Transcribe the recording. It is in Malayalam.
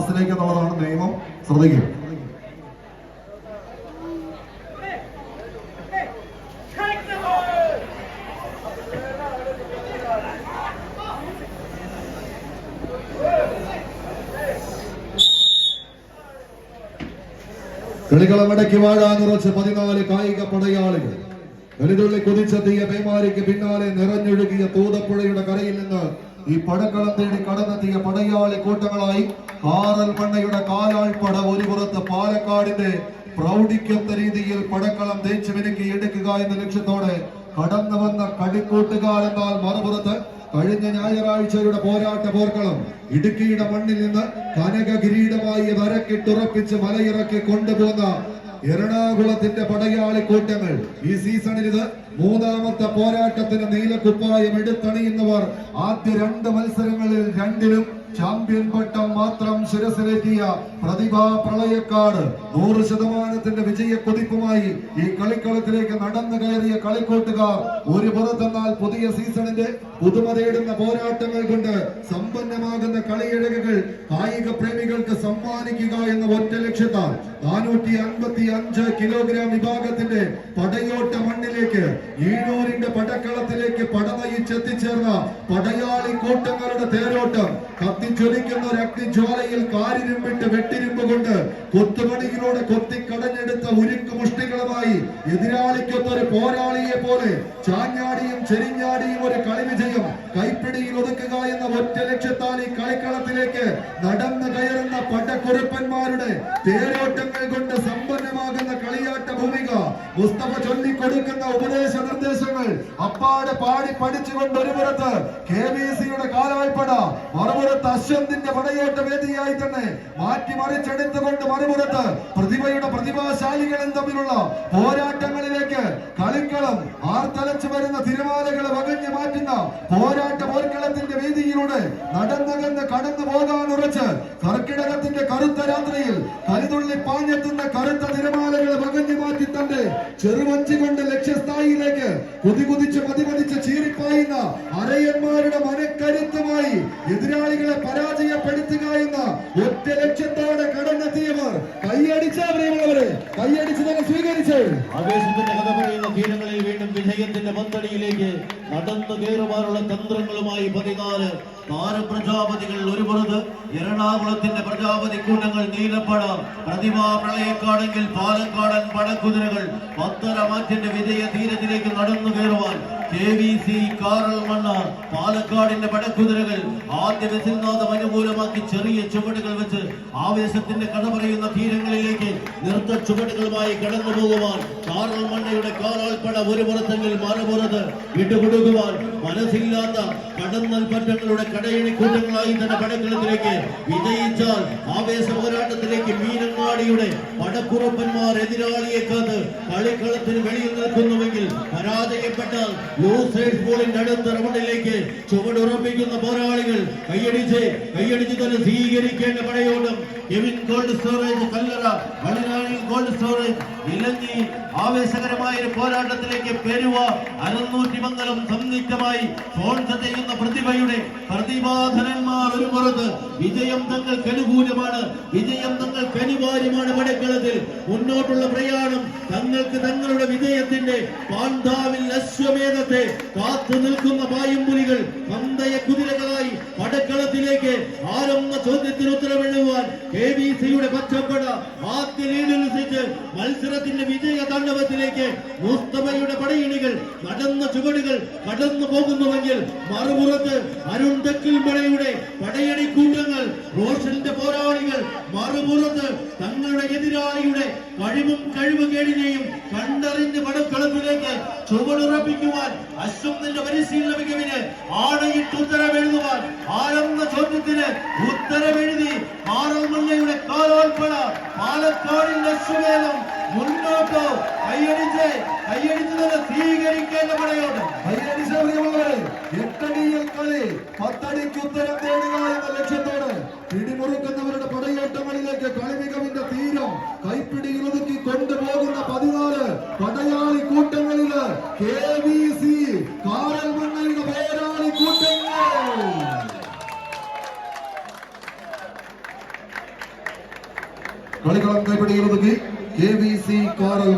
ടോസിലേക്ക് എന്നുള്ളതാണ് നിയമം. ശ്രദ്ധിക്കുക. കളികളമടക്കി വാഴാനുറച്ച് 14 കായിക പടയാളികൾ വലുതുള്ളി കുതിച്ചെത്തിയ പേമാരിക്ക് പിന്നാലെ നിറഞ്ഞൊഴുകിയ തൂതപ്പുഴയുടെ കരയിൽ നിന്ന് ഈ പടക്കളം തേടി കടന്നെത്തിയ പടയാളി കൂട്ടങ്ങളായി കാറൽ മണ്ണയുടെ കാലാൾപ്പട ഒരു പുറത്ത് പാലക്കാടിന്റെ പ്രൗഢിക്കൊത്ത രീതിയിൽ പടക്കളം തേച്ചു മിനുക്കി എടുക്കുക എന്ന ലക്ഷ്യത്തോടെ കടന്നു വന്ന കളിക്കൂട്ടുകാരെന്നാൽ മറുപുറത്ത് കഴിഞ്ഞ ഞായറാഴ്ചയുടെ പോർക്കളം ഇടുക്കിയുടെ മണ്ണിൽ നിന്ന് കനക കിരീടമായി വരക്കിട്ടുറപ്പിച്ച് മലയിറക്കി കൊണ്ടുപോകുന്ന എറണാകുളത്തിന്റെ പടയാളി കൂട്ടങ്ങൾ ഈ സീസണിൽ ഇത് 3ാമത്തെ പോരാട്ടത്തിന് നീലക്കുപ്പായം എടുത്തണിയുന്നവർ ആദ്യ 2 മത്സരങ്ങളിൽ 2ലും ചാമ്പ്യൻ പട്ടം മാത്രം ശിരസിലേറ്റിയ പ്രതിഭാ പ്രളയക്കാട് 100% വിജയ കൊതിപ്പുമായി ഈ കളിക്കളത്തിലേക്ക് നടന്നു കയറിയ കളിക്കൂട്ടുകാർ ഒരു പുറത്തെന്നാൽ പുതിയ സീസണിന്റെ പുതുമ തേടുന്ന പോരാട്ടങ്ങൾ കൊണ്ട് സമ്പന്നമാകുന്ന കളിയഴകുകൾ കായിക പ്രേമികൾക്ക് സമ്മാനിക്കുക എന്ന ഒറ്റ ലക്ഷ്യത്താൽ 455 കിലോഗ്രാം വിഭാഗത്തിന്റെ പടയോട്ട മണ്ണിലേക്ക് ഈഴൂരിന്റെ പടക്കളത്തിലേക്ക് പടനയിച്ചെത്തിച്ചേർന്ന പടയാളി കൂട്ടങ്ങളുടെ തേരോട്ടം കത്തിച്ചൊലിക്കുന്ന ഒരു അഗ്നിജ്വാലയിൽ കാരിരുമ്പിട്ട് വെട്ടിരുമ്പ് കൊണ്ട് കൊത്തുപണിയിലൂടെ കൊത്തിക്കടഞ്ഞെടുത്ത ഉരുക്ക് മുഷ്ടികളുമായി എതിരാളിക്കൊത്ത ഒരു പോരാളിയെ പോലെ ചാഞ്ഞാടിയും ചെരിഞ്ഞാടിയും ഒരു കളി വിജയം കൈപ്പിടിയിൽ ഒതുക്കുക എന്ന ഒറ്റ ലക്ഷ്യത്താൽ ഈ കളിക്കളത്തിലേക്ക് നടന്നു കയറുന്ന പടക്കുറുപ്പന്മാരുടെ തേരോട്ടങ്ങൾ കൊണ്ട് സമ്പന്നമാകുന്ന കളിയാട്ട ഭൂമിക മുസ്തഫ ചൊല്ലിക്കൊടുക്കുന്ന ഉപദേശ നിർദ്ദേശങ്ങൾ അപ്പാടെ പാടി പഠിച്ചുകൊണ്ട് ഒരു പുറത്ത് KVCയുടെ കാലാൾപ്പട മറുപുറത്ത് അശ്വന്തിന്റെ പടയോട്ട വേദിയായി തന്നെ മാറ്റിമറിച്ചെടുത്തുകൊണ്ട് മറുപുറത്ത് പ്രതിഭയുടെ പ്രതിഭാശാലികളും തമ്മിലുള്ള പോരാട്ടങ്ങളിലേക്ക് കളിക്കളം ആർത്തലച്ചു വരുന്ന തിരമാലകളെ വകഞ്ഞു മാറ്റുന്ന പോർക്കളത്തിന്റെ വേദിയിലൂടെ നടന്നകന്ന് കടന്നു പോകാൻ ഉറച്ച് കർക്കിടകത്തിന്റെ കറുത്ത രാത്രിയിൽ കരുതുള്ളി പാഞ്ഞെത്തുന്ന കറുത്ത തിരമാലകളെ വകഞ്ഞു മാറ്റി തന്റെ ചെറുവഞ്ചി കൊണ്ട് ലക്ഷ്യസ്ഥായിലേക്ക് കുതികുതിച്ച് മതിമതിച്ച് ചീറിപ്പായുന്ന അരയന്മാരുടെ മനക്കരുത്തുമായി എതിരാളികളെ പരാജയപ്പെടുത്തുക എന്ന ഒറ്റ ലക്ഷ്യത്തോടെ കടന്നെത്തിയവർ കൈയടിച്ചവരെ കൈയടിച്ച് തന്നെ സ്വീകരിച്ചു. ആവേശത്തിന്റെ കഥ പറയുന്ന തീരങ്ങളിൽ വീണ്ടും വിജയത്തിന്റെ പന്തടിയിലേക്ക് നടന്നു കയറുവാനുള്ള തന്ത്രങ്ങളുമായി 14 താരപ്രജാപതികൾ ഒരു പുറത്ത് എറണാകുളത്തിന്റെ പ്രജാപതി കൂട്ടങ്ങൾ നീലപ്പട പ്രതിഭാ പ്രളയക്കാടെങ്കിൽ പാലക്കാടൻ പടക്കുതിരകൾ 10 മാറ്റിന്റെ വിജയ തീരത്തിലേക്ക് നടന്നു കയറുവാൻ KVC കാറൽ മണ്ണ പാലക്കാടിന്റെ പടക്കുതിരകൾ ആദ്യ വിസിൽനാഥം അനുകൂലമാക്കി ചെറിയ ചുവടുകൾ വെച്ച് ആവേശത്തിന്റെ കഥ പറയുന്ന തീരങ്ങളിലേക്ക് നൃത്ത ചുവടുകളുമായി കടന്നു പോകുവാൻ കാറൽ മണ്ണയുടെ കാലാൾപ്പട ഒരു പുറത്തെങ്കിൽ മറുപുറത്ത് വിട്ടുകൊടുക്കുവാൻ മനസ്സില്ലാത്ത കടന്നൽ പറ്റങ്ങളുടെ കടയണി കൂട്ടങ്ങളായി തന്നെ പടക്കളത്തിലേക്ക് വിജയിച്ചാൽ ആവേശ പോരാട്ടത്തിലേക്ക് മീനങ്ങാടിയുടെ പടക്കുറപ്പന്മാർ എതിരാളിയെ കാത്ത് കളിക്കളത്തിന് വെളിയിൽ നിൽക്കുന്നുവെങ്കിൽ പരാജയപ്പെട്ടാൽ ലൂസേഴ്സ് ബോളിന്റെ അടുത്ത റൗണ്ടിലേക്ക് ചുവടുറപ്പിക്കുന്ന പോരാളികൾ കൈയടിച്ച് തന്നെ സ്വീകരിക്കേണ്ട പടയോട്ടം കെവിൻ കോൾഡ് സ്റ്റോറേജ് കല്ലറ വളിനാഴിൽ കോൾഡ് സ്റ്റോറേജ് ഇലഞ്ഞി ആവേശകരമായ ഒരു പോരാട്ടത്തിലേക്ക് പെരുവ 600 മംഗലം സംയുക്തമായി സ്പോൺസർ ചെയ്യുന്ന പ്രതിഭയുടെ പ്രതിഭാധനന്മാർ ഒരു പുറത്ത് വിജയം തങ്ങൾക്ക് അനുകൂലമാണ്, വിജയം തങ്ങൾക്ക് അനിവാര്യമാണ്. പടക്കളത്തിൽ മുന്നോട്ടുള്ള പ്രയാണം തങ്ങൾക്ക് തങ്ങളുടെ വിജയത്തിന്റെ പാണ്ഡാവിൽ അശ്വമേധത്തെ കാത്തു നിൽക്കുന്ന പായുംപുലികൾ പന്തയ കുതിരകളായി പടക്കളത്തിലേക്ക് ആരംഭ ചോദ്യത്തിന് ഉത്തരവെഴുതുവാൻ KVCയുടെ പച്ചപ്പട ആദ്യ ലീഡനുസരിച്ച് മത്സരത്തിന്റെ വിജയ താണ്ഡവത്തിലേക്ക് മുസ്തഫയുടെ പടയണികൾ നടന്ന ചുവടുകൾ കടന്നു പോകുന്നുവെങ്കിൽ മറുപുറത്ത് അരുൺ തെക്കിൽമലയുടെ പടയണി കൂട്ടങ്ങൾ റോഷന്റെ പോരാളികൾ മറുപുറത്ത് തങ്ങളുടെ എതിരാളിയുടെ കഴിവുകേടിനെയും കണ്ടറിഞ്ഞ് പടക്കളത്തിലേക്ക് ചുവടുറപ്പിക്കുവാൻ അശ്വത്തിന്റെ പരിശീലന മികവിന് ആണയിട്ട് ഉത്തരവെഴുതുവാൻ ആരംഭ ചോദ്യത്തിന് ഉത്തരവെഴുതി കാറൽമണ്ണയുടെ കാലാൾപ്പട പാലക്കാടിന്റെ അശ്വമേധം മുന്നോട്ടോ കൈയടിച്ച് തന്നെ സ്വീകരിക്കേണ്ട പടയോട്ടം. എട്ടടിയിൽ കളി 10 അടിക്ക് ഉത്തരം തേടുക എന്ന ലക്ഷ്യത്തോടെ പിടിമുറുക്കുന്നവരുടെ പടയോട്ടങ്ങളിലേക്ക് കളി മികവിന്റെ തീരം കൈപ്പിടിയിൽ ഒതുക്കി കൊണ്ടുപോകുന്ന 14 പടയാളി കൂട്ടങ്ങളില് KVC കാറൽ മണ്ണയുടെ പോരാളി കൂട്ടങ്ങൾ കളിക്കളം കൈപ്പിടിയിൽ ഒതുക്കി KVC കാറൽ